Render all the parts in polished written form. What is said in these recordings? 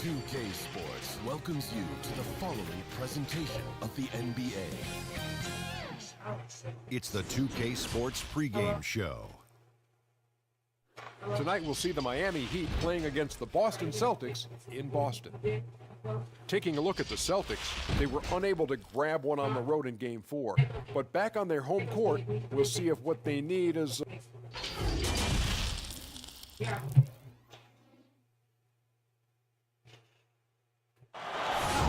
2K Sports welcomes you to the following presentation of the NBA. It's the 2K Sports pregame show. Tonight we'll see the Miami Heat playing against the Boston Celtics in Boston. Taking a look at the Celtics, they were unable to grab one on the road in Game 4. But back on their home court, we'll see if what they need is...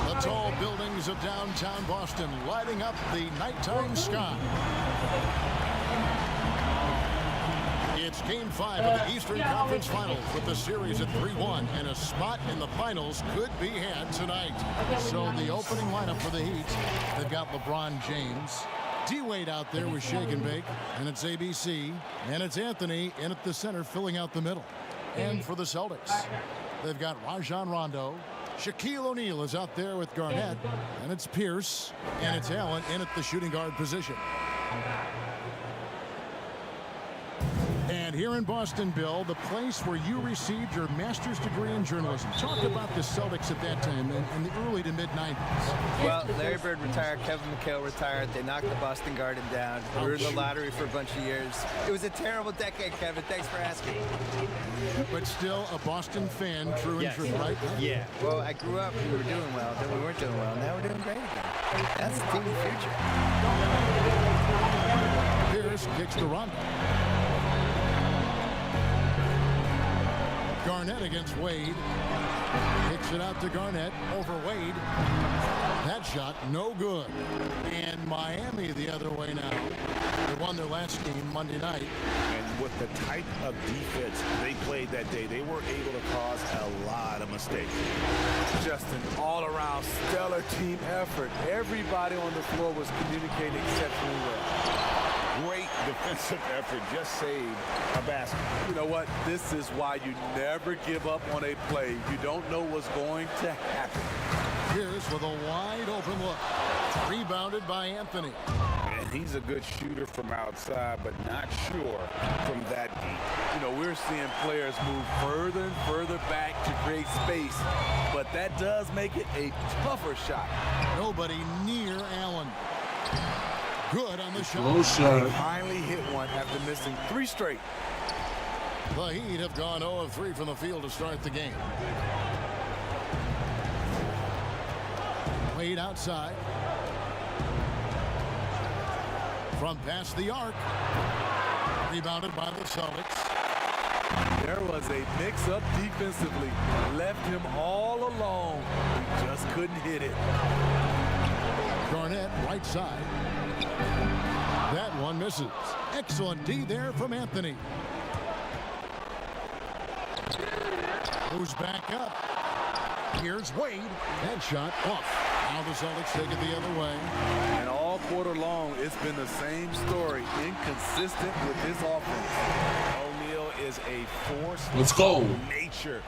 The tall buildings of downtown Boston lighting up the nighttime sky. It's Game 5 of the Eastern Conference Finals with the series at 3-1, and a spot in the finals could be had tonight. So the opening lineup for the Heat, they've got LeBron James, D-Wade out there with Shake and Bake, and it's ABC, and it's Anthony in at the center filling out the middle. And for the Celtics, they've got Rajon Rondo, Shaquille O'Neal is out there with Garnett, and it's Pierce, and it's Allen in at the shooting guard position. And here in Boston, Bill, the place where you received your master's degree in journalism. Talk about the Celtics at that time in the early to mid-90s. Well, Larry Bird retired, Kevin McHale retired. They knocked the Boston Garden down. We were in the lottery for a bunch of years. It was a terrible decade, Kevin. Thanks for asking. But still a Boston fan, true and true, right? Yeah. Well, I grew up, we were doing well, then we weren't doing well. Now we're doing great again. That's the team of the future. Pierce kicks to Rondo. Garnett against Wade. Kicks it out to Garnett over Wade. That shot no good. And Miami the other way now. They won their last game Monday night. And with the type of defense they played that day, they were able to cause a lot of mistakes. Just an all-around stellar team effort. Everybody on the floor was communicating exceptionally well. Great defensive effort, just saved a basket. You know what? This is why you never give up on a play. You don't know what's going to happen. Pierce with a wide open look. Rebounded by Anthony. And he's a good shooter from outside, but not sure from that deep. You know, we're seeing players move further and further back to create space, but that does make it a tougher shot. Nobody near Allen. Good on the shot. They finally hit one after missing 3 straight. The Heat have gone 0 of 3 from the field to start the game. Wade outside. From past the arc. Rebounded by the Celtics. There was a mix-up defensively. Left him all alone. He just couldn't hit it. Garnett right side. That one misses. Excellent D there from Anthony. Moves back up. Here's Wade. That shot off. Now the Celtics take it the other way. And all quarter long, it's been the same story. Inconsistent with his offense. O'Neal is a force of nature.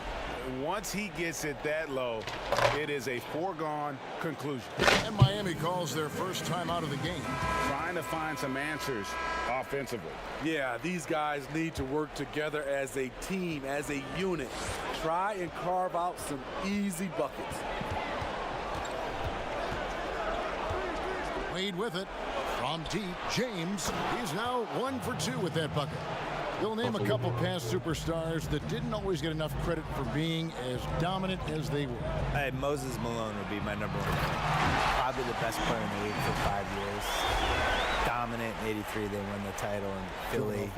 Once he gets it that low, it is a foregone conclusion. And Miami calls their first time out of the game. Trying to find some answers offensively. Yeah, these guys need to work together as a team, as a unit. Try and carve out some easy buckets. Wade with it. From deep, James. He's now 1 for 2 with that bucket. You'll name a couple past superstars that didn't always get enough credit for being as dominant as they were. Moses Malone would be my #1. Probably the best player in the league for 5 years. dominant in '83. They won the title in Philly.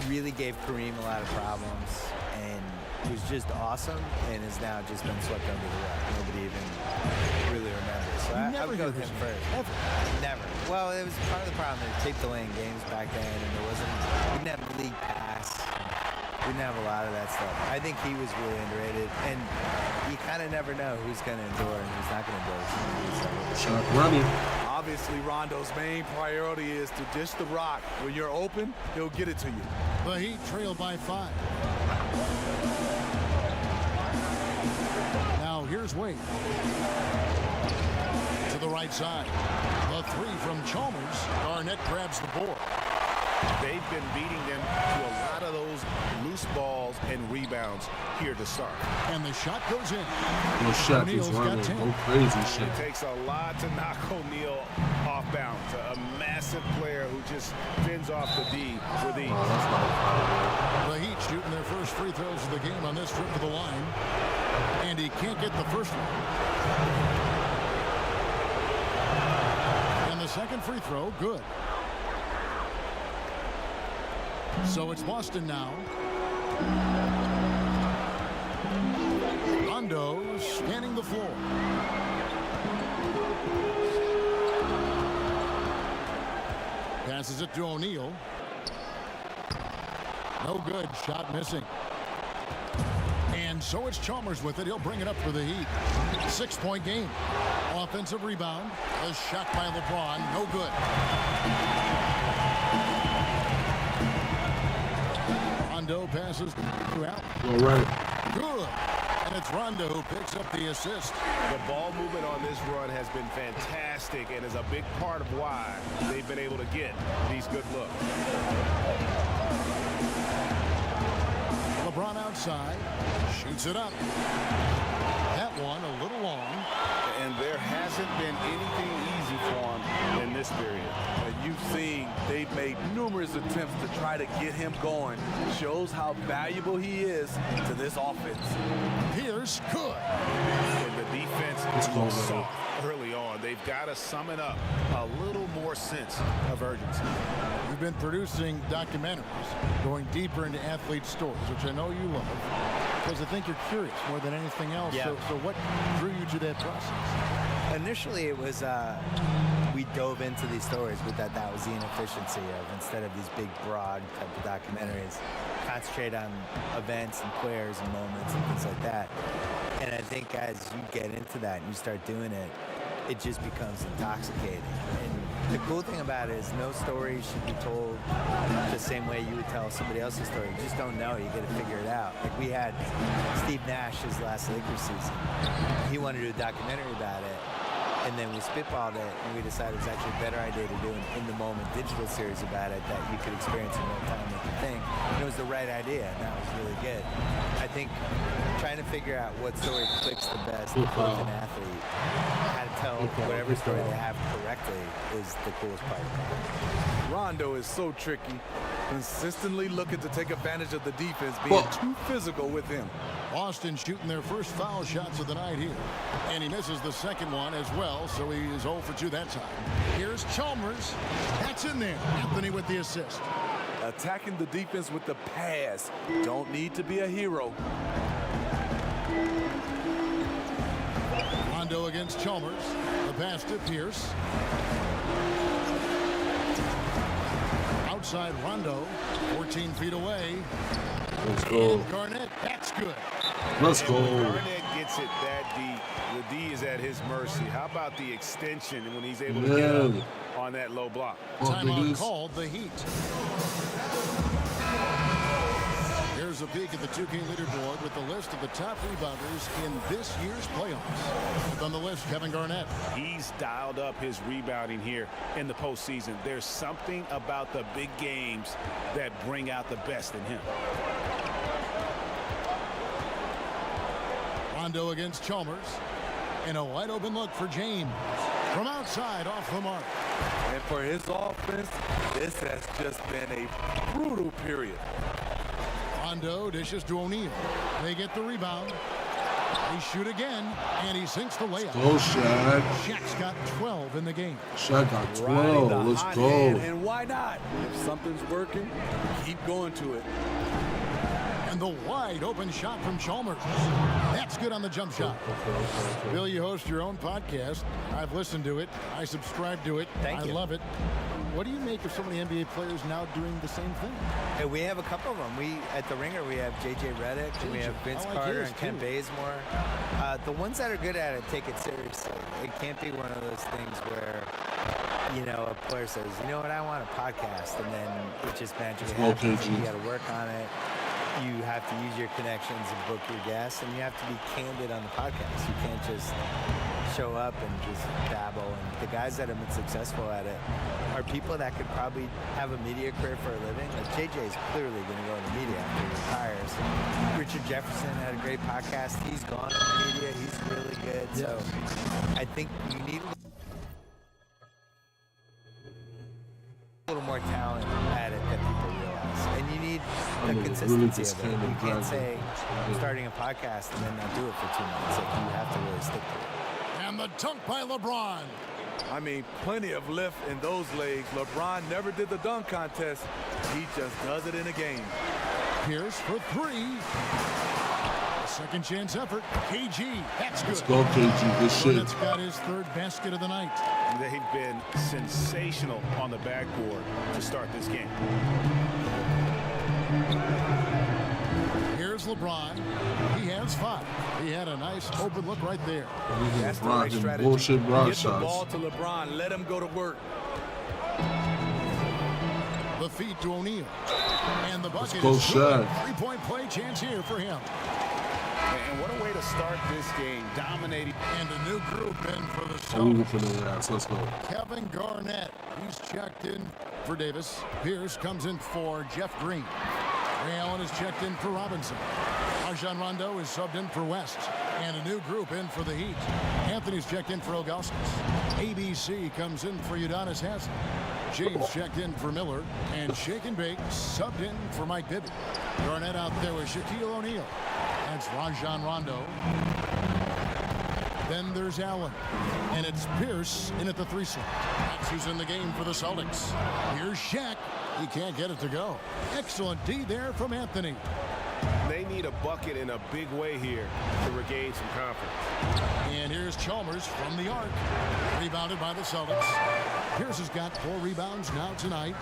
Really gave Kareem a lot of problems and was just awesome and has now just been swept under the rug. Nobody even really remembers. So I would go with him first. Ever. Never. Well, it was part of the problem. They were tape delaying games back then, and we didn't have league pass. We didn't have a lot of that stuff. I think he was really underrated, and you kind of never know who's going to endure and who's not going to endure. Sharp money. Obviously, Rondo's main priority is to dish the rock. When you're open, he'll get it to you. The Heat trail by 5. Now here's Wade. To the right side. The 3 from Chalmers. Garnett grabs the board. They've been beating them to a lot of those loose balls and rebounds here to start. And the shot goes in. Good shot, this O'Neal's got Rondo. 10. Go crazy shit. It takes a lot to knock O'Neal off balance. A massive player who just fends off the D with ease. Oh, that's not a foul. The Heat shooting their first free throws of the game on this trip to the line. And he can't get the first one. And the second free throw, good. So it's Boston now. Rondo scanning the floor. Passes it to O'Neal. No good. Shot missing. And so it's Chalmers with it. He'll bring it up for the Heat. 6-point game. Offensive rebound. A shot by LeBron. No good. Rondo passes out. All right. Good. And it's Rondo who picks up the assist. The ball movement on this run has been fantastic and is a big part of why they've been able to get these good looks. LeBron outside. Shoots it up. That one a little long. And there hasn't been anything easy for him in this period. You've seen they've made numerous attempts to try to get him going. Shows how valuable he is to this offense. Pierce, good. And the defense is looks soft early on. They've got to sum it up a little more sense of urgency. You've been producing documentaries, going deeper into athlete stories, which I know you love, because I think you're curious more than anything else. Yeah. So what drew you to that process? Initially, it was we dove into these stories with that was the inefficiency of, instead of these big, broad type of documentaries, concentrate on events and players and moments and things like that. And I think as you get into that and you start doing it, it just becomes intoxicating. And the cool thing about it is no story should be told the same way you would tell somebody else's story. You just don't know. You got to figure it out. Like we had Steve Nash his last Lakers season. He wanted to do a documentary about it. And then we spitballed it, and we decided it was actually a better idea to do an in-the-moment digital series about it that you could experience in real time with the thing. And it was the right idea, and that was really good. I think trying to figure out what story clicks the best with an athlete, how to tell whatever story they have correctly is the coolest part. Rondo is so tricky, consistently looking to take advantage of the defense being too physical with him. Boston shooting their first foul shots of the night here. And he misses the second one as well, so he is 0 for 2 that time. Here's Chalmers. That's in there. Anthony with the assist. Attacking the defense with the pass. Don't need to be a hero. Rondo against Chalmers. The pass to Pierce. Outside Rondo. 14 feet away. Let's go. And Garnett. That's good. Let's And go. when Garnett gets it that deep, the D is at his mercy. How about the extension when he's able to get up on that low block? Timeout called, the Heat. Here's a peek at the 2K leaderboard with the list of the top rebounders in this year's playoffs. On the list, Kevin Garnett. He's dialed up his rebounding here in the postseason. There's something about the big games that bring out the best in him. Rondo against Chalmers. And a wide open look for James. From outside, off the mark. And for his offense, this has just been a brutal period. Rondo dishes to O'Neal. They get the rebound. They shoot again, and he sinks the layup. Go, Shaq. Shaq's got 12 in the game. Shaq got Riding 12. the Let's hot go. hand, and why not? If something's working, keep going to it. And the wide open shot from Chalmers. That's good on the jump shot. Bill, you host your own podcast. I've listened to it. I subscribe to it. Thank you. I love it. What do you make of so many NBA players now doing the same thing? Hey, we have a couple of them. At the Ringer, we have J.J. Redick, and we have Vince I like Carter his, and Kent too. Bazemore. The ones that are good at it take it seriously. It can't be one of those things where, a player says, you know what, I want a podcast, and then it just magically Let's go, happens, KG. and you got to work on it. You have to use your connections and book your guests, and you have to be candid on the podcast. You can't just show up and just babble. And the guys that have been successful at it are people that could probably have a media career for a living. Like JJ is clearly going to go into media after he retires. Richard Jefferson had a great podcast. He's gone in the media. He's really good. So I think you need a little more talent at it than people realize. And you need the consistency of it. You can't say I'm starting a podcast and then not do it for 2 months. Like, you have to really stick to it. And the dunk by LeBron. I mean, plenty of lift in those legs. LeBron never did the dunk contest. He just does it in a game. Pierce for three. Second chance effort. KG. That's good. Let's go, KG. Good shit. Hornets got his third basket of the night. They've been sensational on the backboard to start this game. Here's LeBron. He has 5. He had a nice open look right there. That's the right Rocking strategy. bullshit rock Get the ball shots. to LeBron. Let him go to work. The feed to O'Neal. And the bucket go, is good. Shaq. Three-point play chance here for him. And what a way to start this game, dominating. And a new group in for the Oh, we Celtics. go for the ass. Let's go. Kevin Garnett. He's checked in for Davis. Pierce comes in for Jeff Green. Ray Allen is checked in for Robinson. Rajon Rondo is subbed in for West. And a new group in for the Heat. Anthony's checked in for Ilgauskas. ABC comes in for Udonis Haslem. James checked in for Miller. And Shake and Bake subbed in for Mike Bibby. Garnett out there with Shaquille O'Neal. That's Rajon Rondo. Then there's Allen. And it's Pierce in at the 3 slot. That's who's in the game for the Celtics. Here's Shaq. He can't get it to go. Excellent D there from Anthony. They need a bucket in a big way here to regain some confidence. And here's Chalmers from the arc. Rebounded by the Celtics. Pierce has got 4 rebounds now tonight.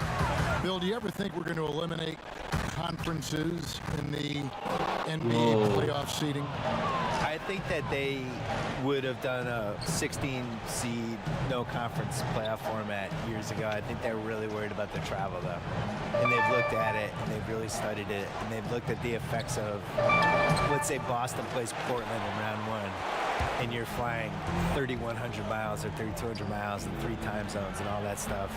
Bill, do you ever think we're going to eliminate conferences in the NBA playoff seeding? I think that they would have done a 16 seed no conference playoff format years ago. I think they're really worried about the travel though. And they've looked at it and they've really studied it and they've looked at the effects of, let's say Boston plays Portland in round 1 and you're flying 3,100 miles or 3,200 miles in 3 time zones and all that stuff.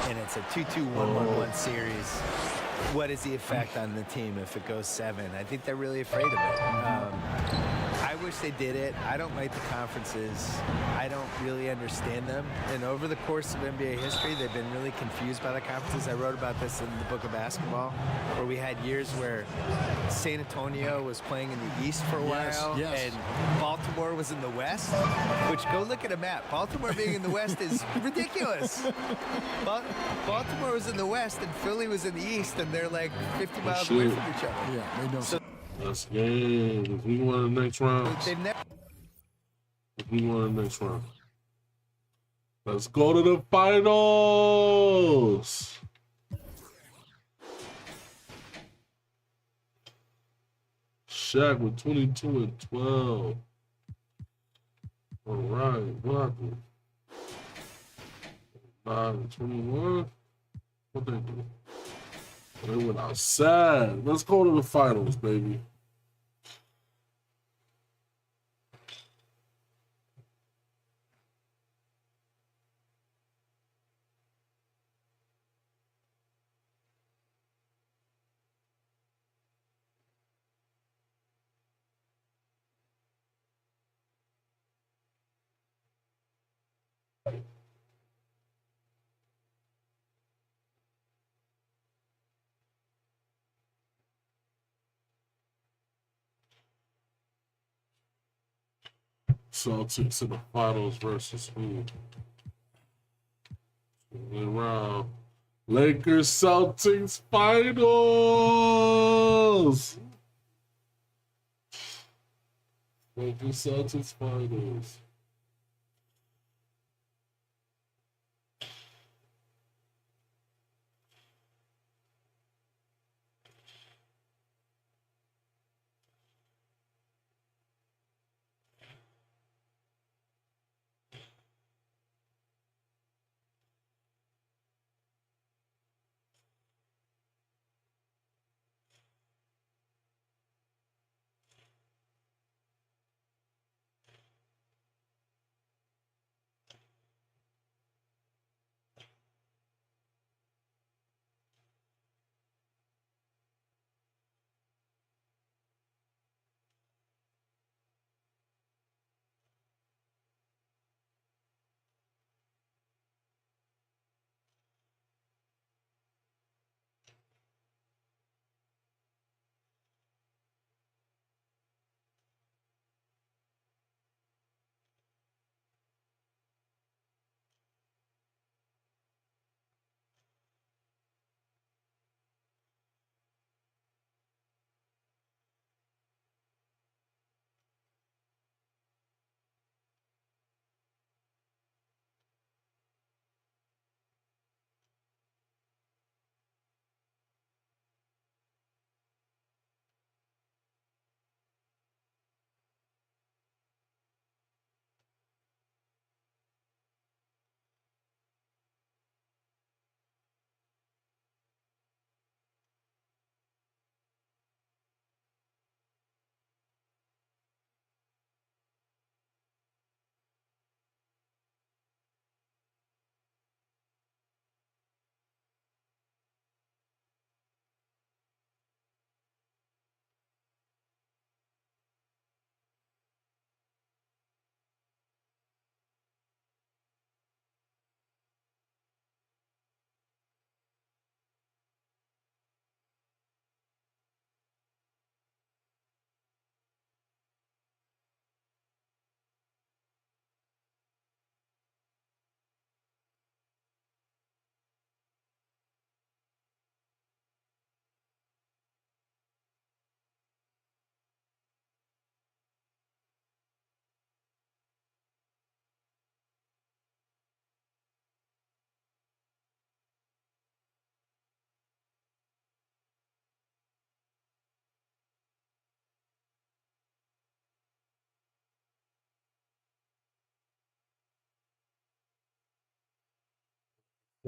And it's a 2-2-1-1-1 series. What is the effect on the team if it goes 7? I think they're really afraid of it. I wish they did it. I don't like the conferences. I don't really understand them. And over the course of NBA history, they've been really confused by the conferences. I wrote about this in the book of basketball, where we had years where San Antonio was playing in the East for a while, and Baltimore was in the West, which, go look at a map. Baltimore being in the West is ridiculous. Baltimore was in the West, and Philly was in the East, and they're like 50 miles away from each other. Yeah, made no sense. That's game. If we win the next round. They've never. If we win the next round. Let's go to the finals. Shaq with 22 and 12. All right, what happened? 9 and 21. What they do? They went outside. Let's go to the finals, baby. Celtics in the finals versus who? Round. Lakers Celtics finals. Lakers Celtics finals.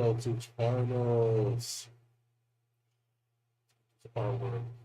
Celtics finals. Finals.